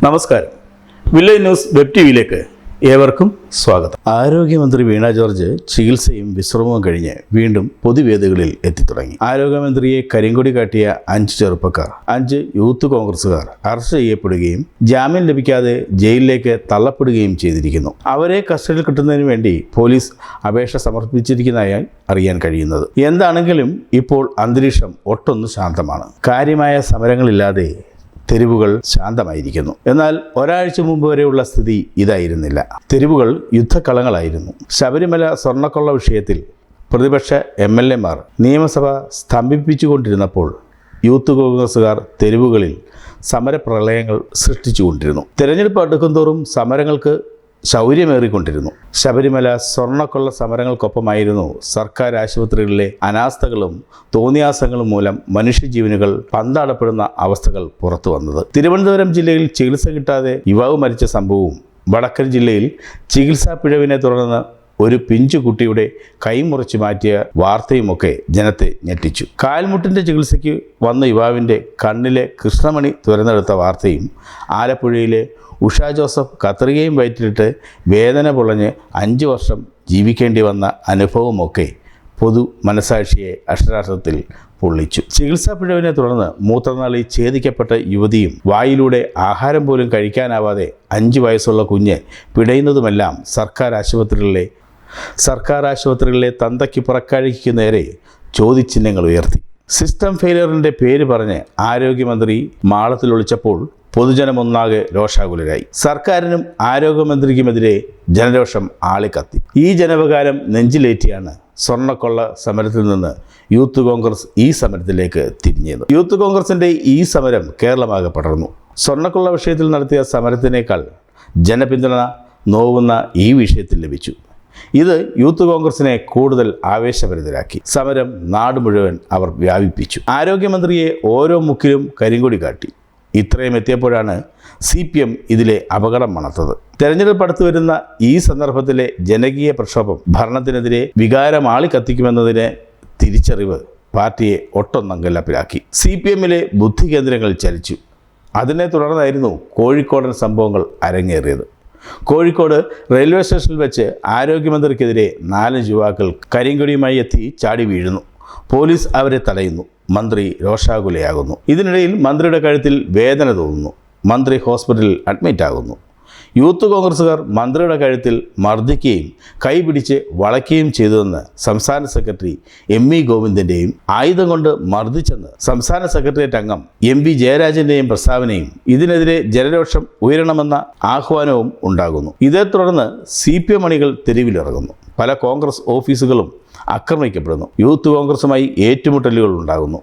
നമസ്കാരം. Village news web ടിവിയിലേക്ക് ഏവർക്കും സ്വാഗതം. ആരോഗ്യമന്ത്രി വീണ ജോർജ് ചികിത്സയും വിശ്രമവും കഴിഞ്ഞ് വീണ്ടും പൊതുവേദികളിൽ എത്തിത്തുടങ്ങി. ആരോഗ്യമന്ത്രിയെ കരിങ്കൊടി കാട്ടിയ 5 ചെറുപ്പക്കാർ, 5 യൂത്ത് കോൺഗ്രസുകാർ അറസ്റ്റ് ചെയ്യപ്പെടുകയും ജാമ്യം ലഭിക്കാതെ ജയിലിലേക്ക് തള്ളപ്പെടുകയും ചെയ്തിരിക്കുന്നു. അവരെ കസ്റ്റഡിയിൽ കിട്ടുന്നതിന് വേണ്ടി പോലീസ് അപേക്ഷ സമർപ്പിച്ചിരിക്കുന്നതായി അറിയാൻ കഴിയുന്നത്. എന്താണെങ്കിലും ഇപ്പോൾ അന്തരീക്ഷം ഒട്ടൊന്ന് ശാന്തമാണ്. കാര്യമായ സമരങ്ങളില്ലാതെ തെരുവുകൾ ശാന്തമായിരിക്കുന്നു. എന്നാൽ ഒരാഴ്ച മുമ്പ് വരെയുള്ള സ്ഥിതി ഇതായിരുന്നില്ല. തെരുവുകൾ യുദ്ധക്കളങ്ങളായിരുന്നു. ശബരിമല സ്വർണ്ണക്കൊള്ള വിഷയത്തിൽ പ്രതിപക്ഷ MLA-മാർ നിയമസഭ സ്തംഭിപ്പിച്ചുകൊണ്ടിരുന്നപ്പോൾ യൂത്ത് കോൺഗ്രസുകാർ തെരുവുകളിൽ സമരപ്രളയങ്ങൾ സൃഷ്ടിച്ചുകൊണ്ടിരുന്നു. തെരഞ്ഞെടുപ്പ് അടുക്കുംതോറും സമരങ്ങൾക്ക് ശൗര്യമേറിക്കൊണ്ടിരുന്നു. ശബരിമല സ്വർണ്ണക്കൊള്ള സമരങ്ങൾക്കൊപ്പമായിരുന്നു സർക്കാർ ആശുപത്രികളിലെ അനാസ്ഥകളും തോന്നിയാസങ്ങളും മൂലം മനുഷ്യജീവനുകൾ പന്താടപ്പെടുന്ന അവസ്ഥകൾ പുറത്തു വന്നത്. തിരുവനന്തപുരം ജില്ലയിൽ ചികിത്സ കിട്ടാതെ യുവാവ് മരിച്ച സംഭവവും, വടക്കൻ ജില്ലയിൽ ചികിത്സാ പിഴവിനെ തുടർന്ന് ഒരു പിഞ്ചുകുട്ടിയുടെ കൈമുറിച്ചു മാറ്റിയ വാർത്തയുമൊക്കെ ജനത്തെ ഞെട്ടിച്ചു. കാൽമുട്ടിൻ്റെ ചികിത്സയ്ക്ക് വന്ന യുവാവിൻ്റെ കണ്ണിലെ കൃഷ്ണമണി തുരന്നെടുത്ത വാർത്തയും, ആലപ്പുഴയിലെ ഉഷ ജോസഫ് കത്രികയും വയറ്റിലിട്ട് വേദന പൊളഞ്ഞ് 5 വർഷം ജീവിക്കേണ്ടി വന്ന അനുഭവമൊക്കെ പൊതു മനസാക്ഷിയെ അക്ഷരാർത്ഥത്തിൽ പൊള്ളിച്ചു. ചികിത്സാ പിഴവിനെ തുടർന്ന് മൂത്രനാളി ഛേദിക്കപ്പെട്ട യുവതിയും വായിലൂടെ ആഹാരം പോലും കഴിക്കാനാവാതെ 5 വയസ്സുള്ള കുഞ്ഞ് പിടയുന്നതുമെല്ലാം സർക്കാർ ആശുപത്രികളിലെ തന്തയ്ക്ക് പുറക്കാഴിക്ക് നേരെ ചോദ്യചിഹ്നങ്ങൾ ഉയർത്തി. സിസ്റ്റം ഫെയിലിയറിൻ്റെ പേര് പറഞ്ഞ് ആരോഗ്യമന്ത്രി മാളത്തിൽ ഒളിച്ചപ്പോൾ പൊതുജനമൊന്നാകെ രോഷാകുലരായി. സർക്കാരിനും ആരോഗ്യമന്ത്രിക്കുമെതിരെ ജനരോഷം ആളിക്കത്തി. ഈ ജനവികാരം നെഞ്ചിലേറ്റിയാണ് സ്വർണ്ണക്കൊള്ള സമരത്തിൽ നിന്ന് യൂത്ത് കോൺഗ്രസ് ഈ സമരത്തിലേക്ക് തിരിഞ്ഞത്. യൂത്ത് കോൺഗ്രസിൻ്റെ ഈ സമരം കേരളമാകെ പടർന്നു. സ്വർണ്ണക്കൊള്ള വിഷയത്തിൽ നടത്തിയ സമരത്തിനേക്കാൾ ജനപിന്തുണ നോവുന്ന ഈ വിഷയത്തിൽ ലഭിച്ചു. ഇത് യൂത്ത് കോൺഗ്രസിനെ കൂടുതൽ ആവേശഭരിതരാക്കി. സമരം നാട് മുഴുവൻ അവർ വ്യാപിപ്പിച്ചു. ആരോഗ്യമന്ത്രിയെ ഓരോ മുക്കിലും കരിങ്കൊടി കാട്ടി. ഇത്രയും എത്തിയപ്പോഴാണ് CPM ഇതിലെ അപകടം മണത്തത്. തെരഞ്ഞെടുപ്പ് അടുത്തു വരുന്ന ഈ സന്ദർഭത്തിലെ ജനകീയ പ്രക്ഷോഭം ഭരണത്തിനെതിരെ വികാരമാളി കത്തിക്കുമെന്നതിന് തിരിച്ചറിവ് പാർട്ടിയെ ഒട്ടൊന്നങ്കലപ്പിലാക്കി. CPM-ലെ ബുദ്ധി കേന്ദ്രങ്ങൾ ചലിച്ചു. അതിനെ തുടർന്നായിരുന്നു കോഴിക്കോടൻ സംഭവങ്ങൾ അരങ്ങേറിയത്. കോഴിക്കോട് റെയിൽവേ സ്റ്റേഷനിൽ വെച്ച് ആരോഗ്യമന്ത്രിക്കെതിരെ 4 യുവാക്കൾ കരിങ്കൊടിയുമായി എത്തി ചാടി വീഴുന്നു. പോലീസ് അവരെ തടയുന്നു. മന്ത്രി രോഷാകുലയാകുന്നു. ഇതിനിടയിൽ മന്ത്രിയുടെ കഴുത്തിൽ വേദന തോന്നുന്നു. മന്ത്രി ഹോസ്പിറ്റലിൽ അഡ്മിറ്റ് ആകുന്നു. യൂത്ത് കോൺഗ്രസുകാർ മന്ത്രിയുടെ കഴുത്തിൽ മർദ്ദിക്കുകയും കൈപിടിച്ച് വളയ്ക്കുകയും ചെയ്തുവെന്ന് സംസ്ഥാന സെക്രട്ടറി MV ഗോവിന്ദൻ്റെയും ആയുധം കൊണ്ട് മർദ്ദിച്ചെന്ന് സംസ്ഥാന സെക്രട്ടേറിയറ്റ് അംഗം MV ജയരാജൻ്റെയും പ്രസ്താവനയും, ഇതിനെതിരെ ജനരോഷം ഉയരണമെന്ന ആഹ്വാനവും ഉണ്ടാകുന്നു. ഇതേ തുടർന്ന് CPM അണികൾ തെരുവിലിറങ്ങുന്നു. പല കോൺഗ്രസ് ഓഫീസുകളും ആക്രമിക്കപ്പെടുന്നു. യൂത്ത് കോൺഗ്രസുമായി ഏറ്റുമുട്ടലുകൾ ഉണ്ടാകുന്നു.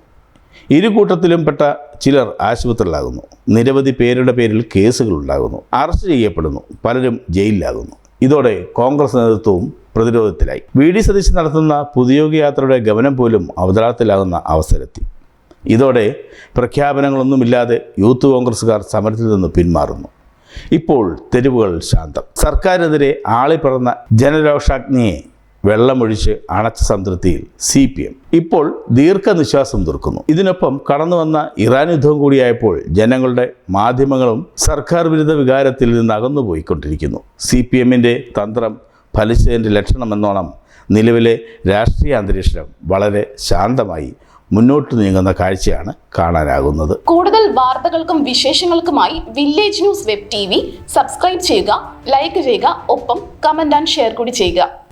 ഇരു കൂട്ടത്തിലും പെട്ട ചിലർ ആശുപത്രിയിലാകുന്നു. നിരവധി പേരുടെ പേരിൽ കേസുകൾ ഉണ്ടാകുന്നു. അറസ്റ്റ് ചെയ്യപ്പെടുന്നു. പലരും ജയിലിലാകുന്നു. ഇതോടെ കോൺഗ്രസ് നേതൃത്വവും പ്രതിരോധത്തിലായി. VD സതീശൻ നടത്തുന്ന പുതുയോഗയാത്രയുടെ ഗമനം പോലും അവതാളത്തിലാകുന്ന അവസരത്തിൽ ഇതോടെ പ്രഖ്യാപനങ്ങളൊന്നുമില്ലാതെ യൂത്ത് കോൺഗ്രസുകാർ സമരത്തിൽ നിന്ന് പിന്മാറുന്നു. ഇപ്പോൾ തെരുവുകൾ ശാന്തം. സർക്കാരിനെതിരെ ആളിപ്പറന്ന ജനരോഷാഗ്നിയെ വെള്ളമൊഴിച്ച് അണച്ച സംതൃപ്തിയിൽ CPM ഇപ്പോൾ ദീർഘനിശ്വാസം തീർക്കുന്നു. ഇതിനൊപ്പം കടന്നു വന്ന ഇറാൻ യുദ്ധവും കൂടിയായപ്പോൾ ജനങ്ങളുടെ മാധ്യമങ്ങളും സർക്കാർ വിരുദ്ധ വികാരത്തിൽ നിന്ന് അകന്നുപോയിക്കൊണ്ടിരിക്കുന്നു. CPM-ന്റെ തന്ത്രം ഫലിച്ചതിൻ്റെ ലക്ഷണമെന്നോണം നിലവിലെ രാഷ്ട്രീയ അന്തരീക്ഷം വളരെ ശാന്തമായി മുന്നോട്ട് നീങ്ങുന്ന കാഴ്ചയാണ് കാണാനാകുന്നത്. കൂടുതൽ വാർത്തകൾക്കും വിശേഷങ്ങൾക്കുമായി village news web TV subscribe ചെയ്യുക, ലൈക്ക് ചെയ്യുക, ഒപ്പം കമന്റ് ആൻഡ് ഷെയർ കൂടി ചെയ്യുക.